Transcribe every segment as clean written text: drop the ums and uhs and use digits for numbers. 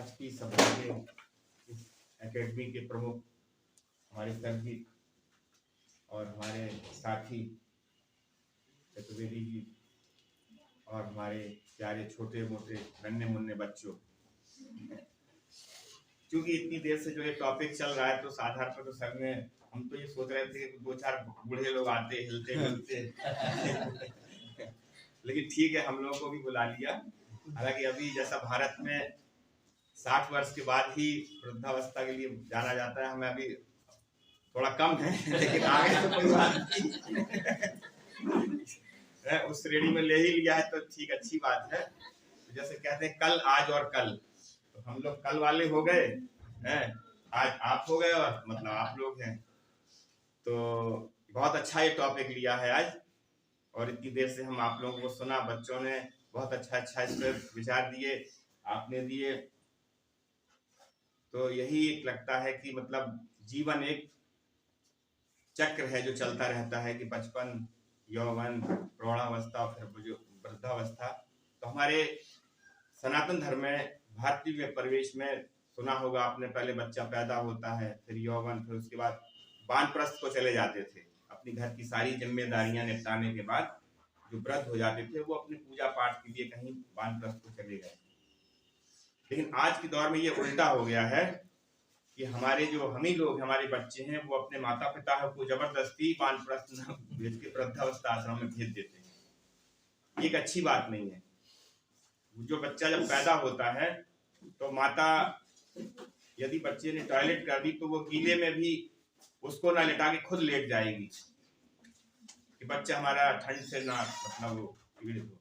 आज की सभा के इस एकेडमी के प्रमुख हमारे सर जी और हमारे साथी चतुर्वेदी जी और हमारे प्यारे छोटे मोटे नन्हे मुन्ने बच्चों, क्योंकि इतनी देर से जो ये टॉपिक चल रहा है तो आधार पर तो सर ने हम तो ये सोच रहे थे कि 2-4 बूढ़े लोग आते हिलते मिलते लेकिन ठीक है, हम लोगों को भी बुला लिया। हालांकि अभी जैसा भारत में 60 वर्ष के बाद ही वृद्धावस्था के लिए जाना जाता है, हमें अभी थोड़ा कम है लेकिन आगे तो कोई बात नहीं उस श्रेणी में ले ही लिया है तो ठीक, अच्छी बात है। जैसे कहते हैं कल आज और कल, तो हम लोग कल वाले हो गए हैं, आज आप हो गए और मतलब आप लोग हैं। तो बहुत अच्छा ये टॉपिक लिया है आज, और इतनी देर से हम आप लोगों को सुना, बच्चों ने बहुत अच्छा इस पर विचार दिए, आपने दिए। तो यही लगता है कि मतलब जीवन एक चक्र है जो चलता रहता है कि बचपन, यौवन, प्रौढ़ावस्था और फिर वृद्धावस्था। तो हमारे सनातन धर्म में, भारतीय परिवेश में सुना होगा आपने, पहले बच्चा पैदा होता है, फिर यौवन, फिर उसके बाद वानप्रस्थ को चले जाते थे। अपनी घर की सारी जिम्मेदारियां निपटाने के बाद जो वृद्ध हो जाते थे वो अपने पूजा पाठ के लिए कहीं वानप्रस्थ को चले गए। लेकिन आज के दौर में ये उल्टा हो गया है कि हमारे जो हम ही लोग, हमारे बच्चे हैं, वो अपने माता पिता को जबरदस्ती वानप्रस्थ भेज के वृद्धावस्था आश्रम में भेज देते हैं। एक अच्छी बात नहीं है। जो बच्चा जब पैदा होता है तो माता यदि बच्चे ने टॉयलेट कर दी तो वो गीले में भी उसको ना लेटा के खुद लेट जाएगी कि बच्चा हमारा ठंड से ना मतलब वो पीड़ित हो।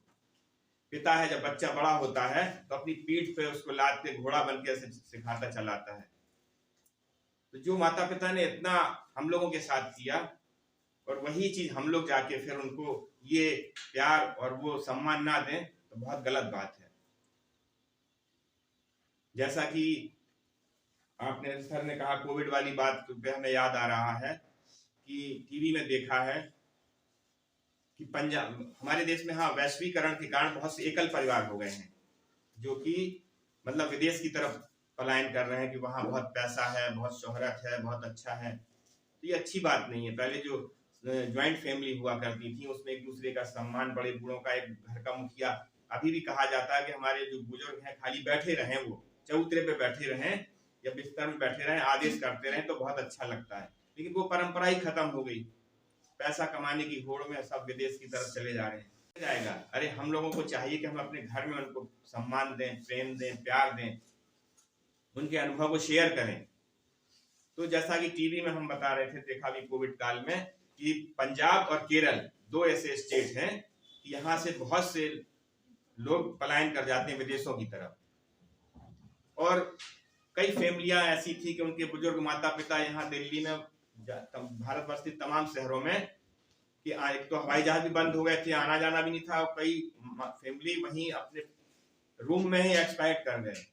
पिता है, जब बच्चा बड़ा होता है तो अपनी पीठ पे उसको लाद के घोड़ा बन के सिखाता चलाता है। तो जो माता पिता ने इतना हम लोगों के साथ किया, और वही चीज हम लोग जाके फिर उनको ये प्यार और वो सम्मान ना दें तो बहुत गलत बात है। जैसा कि आपने, सर ने कहा, कोविड वाली बात पे हमें याद आ रहा है कि टीवी में देखा है कि पंजाब, हमारे देश में, हाँ, वैश्वीकरण के कारण बहुत से एकल परिवार हो गए हैं जो कि मतलब विदेश की तरफ पलायन कर रहे हैं कि वहाँ बहुत पैसा है, बहुत शोहरत है, बहुत अच्छा है। तो ये अच्छी बात नहीं है। पहले जो ज्वाइंट फैमिली हुआ करती थी उसमें एक दूसरे का सम्मान, बड़े बूढ़ों का, एक घर का मुखिया। अभी भी कहा जाता है कि हमारे जो बुजुर्ग हैं खाली बैठे रहें, वो चबूतरे पे बैठे रहें या बिस्तर में बैठे रहें, आदेश करते रहें तो बहुत अच्छा लगता है। लेकिन वो परंपरा ही खत्म हो गई। पैसा कमाने की होड़ में सब विदेश की तरफ चले जा रहे हैं। जाएगा, अरे हम लोगों को चाहिए कि हम अपने घर में उनको सम्मान दें, प्रेम दें, प्यार दें, उनके अनुभव को शेयर करें। तो जैसा कि टीवी में हम बता रहे थे, देखा भी कोविड काल में, कि पंजाब और केरल 2 ऐसे स्टेट हैं कि यहाँ से बहुत से लोग पलायन कर जाते हैं विदेशों की तरफ। और कई फैमिलियां ऐसी थी कि उनके बुजुर्ग माता पिता यहाँ दिल्ली में, भारतवर्ष के तमाम शहरों में, कि एक तो हवाई जहाज भी बंद हो गए थे, आना जाना भी नहीं था, और कई फैमिली वहीं अपने रूम में ही एक्सपायर कर गए,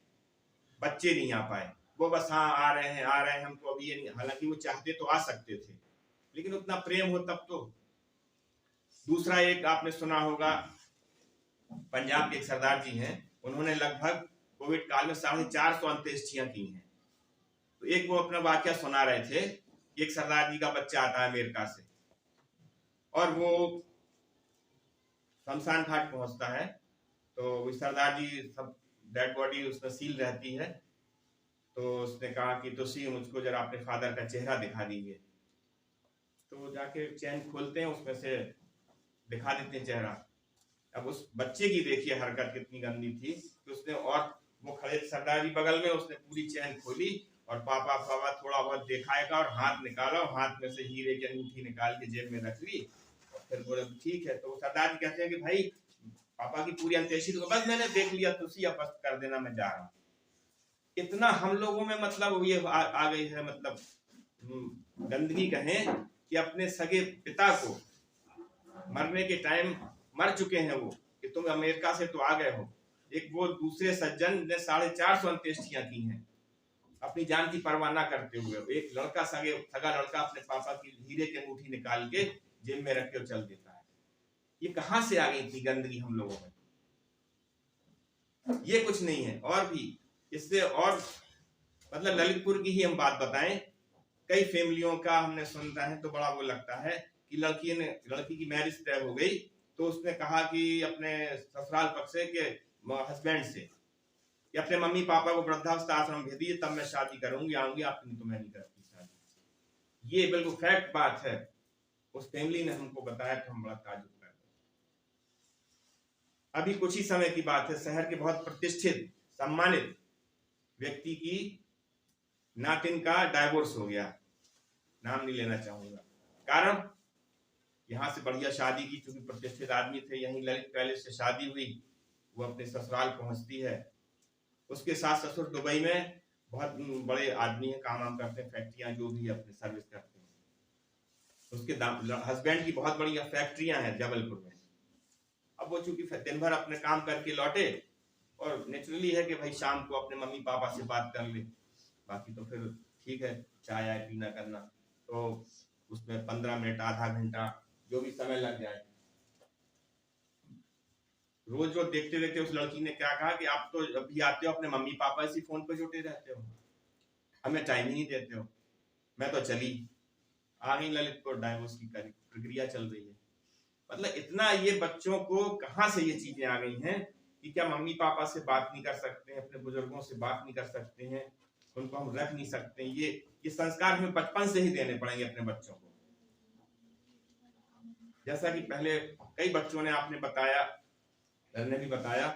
बच्चे नहीं आ पाए। वो बस हाँ आ रहे हैं हमको अभी ये नहीं। हालांकि वो चाहते तो आ सकते थे, लेकिन उतना प्रेम हो तब तो। दूसरा एक आपने सुना होगा, पंजाब के एक सरदार जी हैं, उन्होंने लगभग कोविड काल में 450 अंत्येष्टियां की हैं। तो एक वो अपना वाक्य सुना रहे थे, एक सरदार जी का बच्चा आता है अमेरिका से और वो शमशान घाट पहुंचता है, तो सरदार जी सब डेड बॉडी उसमें सील रहती है। तो उसने कहा कि तुसी मुझको जरा अपने फादर का चेहरा दिखा दीजिए। तो जाके चैन खोलते हैं, उसमें से दिखा देते हैं चेहरा। अब उस बच्चे की देखिए हरकत कितनी गंदी थी कि उसने, और वो खड़े सरदार जी बगल में, उसने पूरी चैन खोली और पापा पापा थोड़ा बहुत दिखाएगा और हाथ निकाला, और हाथ में से हीरे की अंगूठी निकाल के जेब में रख ली और फिर बोले ठीक है। तो सरदार जी कहते हैं कि भाई पापा की पूरी अंत्येष्टि तो बस मैंने देख लिया, तुसी अब कर देना, मैं जा रहा हूँ। इतना हम लोगों में मतलब ये आ गई है, मतलब गंदगी कहें, कि अपने सगे पिता को मरने के टाइम मर चुके हैं वो, कि तुम अमेरिका से तो आ गए हो। एक वो दूसरे सज्जन ने 450 अंत्येष्टियां की हैं अपनी जान की परवाह ना करते हुए। एक लड़का, सगा लड़का, अपने पापा की हीरे की अंगूठी निकाल के जेब में रख के चल देता है। ये कहां से आ गई थी गंदगी हम लोगों में? ये कुछ नहीं है। और भी इससे और मतलब ललितपुर की ही हम बात बताएं, कई फैमिलियों का हमने सुनता है तो बड़ा वो लगता है कि लड़की की मैरिज तय हो गई तो उसने कहा कि अपने ससुराल पक्ष से कि हस्बैंड से कि अपने मम्मी पापा को वृद्धावस्था आश्रम भेज दीजिए, तब मैं शादी करूंगी, आऊंगी, आपकी नहीं तो मैं नहीं करती शादी। ये बिल्कुल फैक्ट बात है, उस फैमिली ने हमको बताया तो हम बड़ा ताज्जुब कर गए। अभी कुछ ही समय की बात है, शहर के बहुत प्रतिष्ठित सम्मानित व्यक्ति की नातिन का डाइवोर्स हो गया, नाम नहीं लेना चाहूंगा। कारण यहाँ से बढ़िया शादी की, क्योंकि प्रतिष्ठित आदमी थे, यहीं ललित पैलेस से शादी हुई, वो अपने ससुराल पहुंचती है। उसके सास ससुर दुबई में बहुत बड़े आदमी हैं, काम वाम करते हैं, फैक्ट्रियां जो भी अपने सर्विस करते हैं। उसके हस्बैंड की बहुत बढ़िया फैक्ट्रियां हैं जबलपुर में। अब वो चूंकि दिन भर अपने काम करके लौटे और नेचुरली है कि भाई शाम को अपने मम्मी पापा से बात कर ले, बाकी तो फिर ठीक है चाय आय पीना करना, तो उसमें 15 मिनट आधा घंटा जो भी समय लग जाए। रोज रोज देखते देखते उस लड़की ने क्या कहा कि आप तो अभी आते हो अपने मम्मी पापा से फोन पे जुटे रहते हो, हमें टाइम ही नहीं देते हो, मैं तो चली आ गई ललितपुर, डाइवोर्स की प्रक्रिया चल रही है। मतलब इतना ये बच्चों को कहां से ये चीजें आ गई हैं कि क्या मम्मी पापा से बात नहीं कर सकते हैं, अपने बुजुर्गों से बात नहीं कर सकते हैं, उनको हम रख नहीं सकते हैं। ये संस्कार हमें बचपन से ही देने पड़ेंगे अपने बच्चों को। जैसा कि पहले कई बच्चों ने आपने बताया, ने भी बताया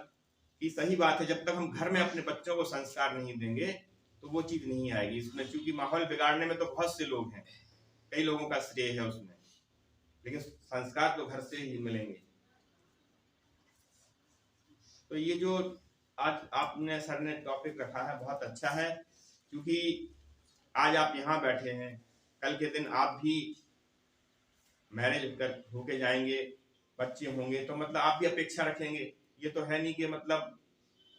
कि सही बात है, जब तक हम घर में अपने बच्चों को संस्कार नहीं देंगे तो वो चीज नहीं आएगी। इसमें क्योंकि माहौल बिगाड़ने में तो बहुत से लोग हैं, कई लोगों का श्रेय है उसमें, लेकिन संस्कार तो घर से ही मिलेंगे। तो ये जो आज आपने सर ने टॉपिक रखा है बहुत अच्छा है, क्योंकि आज आप यहाँ बैठे हैं, कल के दिन आप भी मैरिज कर होके जाएंगे, बच्चे होंगे, तो मतलब आप भी अपेक्षा रखेंगे। ये तो है नहीं कि मतलब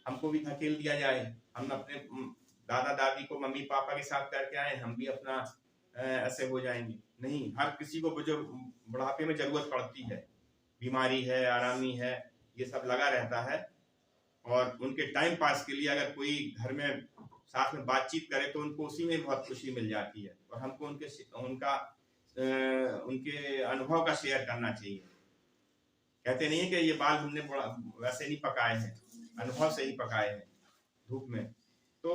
हमको भी धकेल दिया जाए, हम अपने दादा दादी को मम्मी पापा के साथ करके आए, हम भी अपना ऐसे हो जाएंगे। नहीं, हर किसी को बुजुर्ग बुढ़ापे में जरूरत पड़ती है, बीमारी है, आरामी है, ये सब लगा रहता है। और उनके टाइम पास के लिए अगर कोई घर में साथ में बातचीत करे तो उनको उसी में बहुत खुशी मिल जाती है, और हमको उनके अनुभव का शेयर करना चाहिए। कहते नहीं है कि ये बाल हमने वैसे नहीं पकाए हैं, अनुभव से ही पकाए हैं धूप में। तो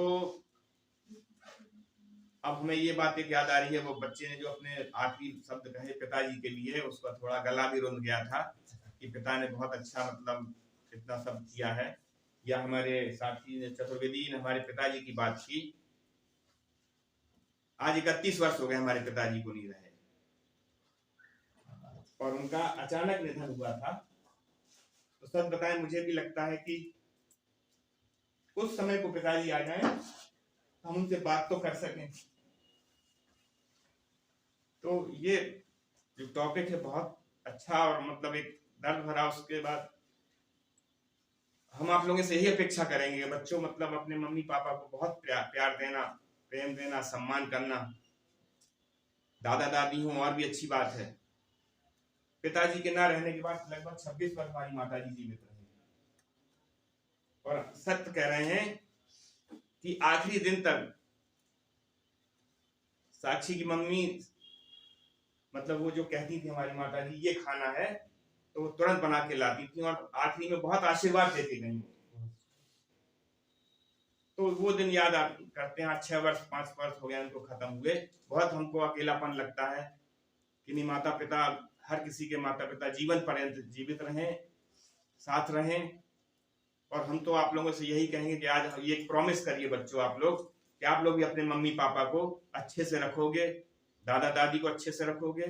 अब हमें ये बात एक याद आ रही है, वो बच्चे ने जो अपने आखिरी शब्द कहे पिताजी के लिए, उसका थोड़ा गला भी रुंध गया था कि पिता ने बहुत अच्छा मतलब इतना सब किया है। या हमारे साथी ने चतुर्वेदी ने हमारे पिताजी की बात की, आज 31 वर्ष हो गए हमारे पिताजी को नहीं रहे, और उनका अचानक निधन हुआ था। तो सच बताएं, मुझे भी लगता है कि उस समय को पिताजी आ जाएं, हम उनसे बात तो कर सकें। तो ये जो टॉपिक है बहुत अच्छा और मतलब एक दर्द भरा। उसके बाद हम आप लोगों से यही अपेक्षा करेंगे कि बच्चों मतलब अपने मम्मी पापा को बहुत प्यार देना, प्रेम देना, सम्मान करना। दादा दादी हों और भी अच्छी बात है। पिताजी के ना रहने के बाद लगभग 26 वर्ष हमारी माता जी जीवित रहे, और सत्य कह रहे हैं कि आखिरी दिन तक साक्षी की मम्मी मतलब वो जो कहती थी हमारी माता जी ये खाना है, तो वो तुरंत बना के लाती थी, और आखिरी में बहुत आशीर्वाद देती गई। तो वो दिन याद करते हैं। 6 वर्ष 5 वर्ष हो गए उनको खत्म हुए। बहुत हमको अकेलापन लगता है कि नहीं, माता पिता, हर किसी के माता पिता जीवन पर्यंत जीवित रहें, साथ रहें। और हम तो आप लोगों से यही कहेंगे कि आज ये प्रॉमिस करिए बच्चों, आप लोग, कि आप लोग भी अपने मम्मी पापा को अच्छे से रखोगे, दादा दादी को अच्छे से रखोगे।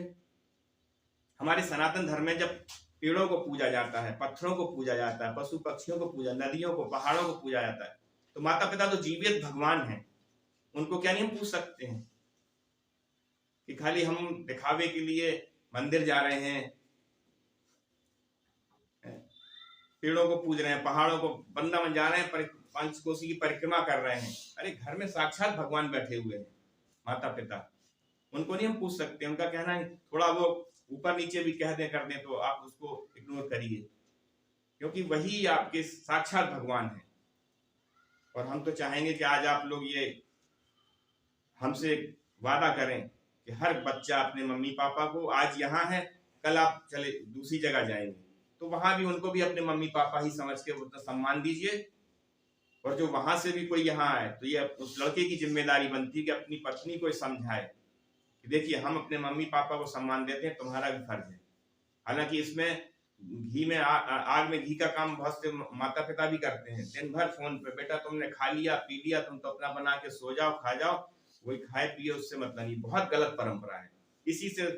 हमारे सनातन धर्म में जब पेड़ों को पूजा जाता है, पत्थरों को पूजा जाता है, पशु पक्षियों को पूजा, नदियों को, पहाड़ों को पूजा जाता है, तो माता पिता तो जीवित भगवान हैं, उनको क्या नहीं हम पूछ सकते हैं कि खाली हम दिखावे के लिए मंदिर जा रहे हैं, पेड़ों को पूज रहे हैं, पहाड़ों को वृंदावन जा रहे हैं, पंचकोशी की परिक्रमा कर रहे हैं। अरे घर में साक्षात भगवान बैठे हुए हैं माता पिता, उनको नहीं हम पूछ सकते। उनका कहना है थोड़ा वो ऊपर नीचे भी कह दे कर दे तो आप उसको इग्नोर करिए, क्योंकि वही आपके साक्षात भगवान है। और हम तो चाहेंगे कि आज आप लोग ये हमसे वादा करें कि हर बच्चा अपने मम्मी पापा को, आज यहाँ है कल आप चले दूसरी जगह जाएंगे तो वहां भी उनको भी अपने मम्मी पापा ही समझ के उतना सम्मान दीजिए। और जो वहां से भी कोई यहाँ आए तो ये उस लड़के की जिम्मेदारी बनती है कि अपनी पत्नी को समझाए कि देखिए हम अपने मम्मी पापा को सम्मान देते हैं, तुम्हारा भी फर्ज है। हालांकि इसमें घी में आग में घी का काम बहुत से माता पिता भी करते हैं, दिन भर फोन पे, बेटा तुमने खा लिया पी लिया, तुम तो अपना बना के सो जाओ खा जाओ, वही खाए पिए उससे मतलब नहीं। बहुत गलत परंपरा है, इसी से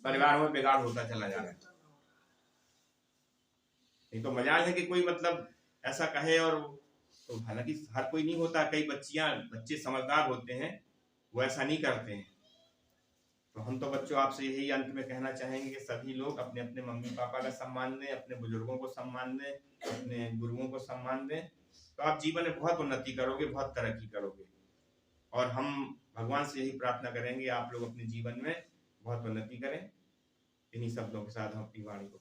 परिवार में बिगाड़ होता चला जा रहा है। नहीं तो मजाल है कि कोई मतलब ऐसा कहे, और तो हालांकि हर कोई नहीं होता, कई बच्चे समझदार होते हैं, वो ऐसा नहीं करते हैं। तो हम तो बच्चों आपसे यही अंत में कहना चाहेंगे कि सभी लोग अपने अपने मम्मी पापा का सम्मान दें, अपने बुजुर्गों को सम्मान दें, अपने गुरुओं को सम्मान दें, तो आप जीवन में बहुत उन्नति करोगे, बहुत तरक्की करोगे। और हम भगवान से यही प्रार्थना करेंगे आप लोग अपने जीवन में बहुत उन्नति करें। इन्हीं शब्दों के साथ हम अपनी वाणी को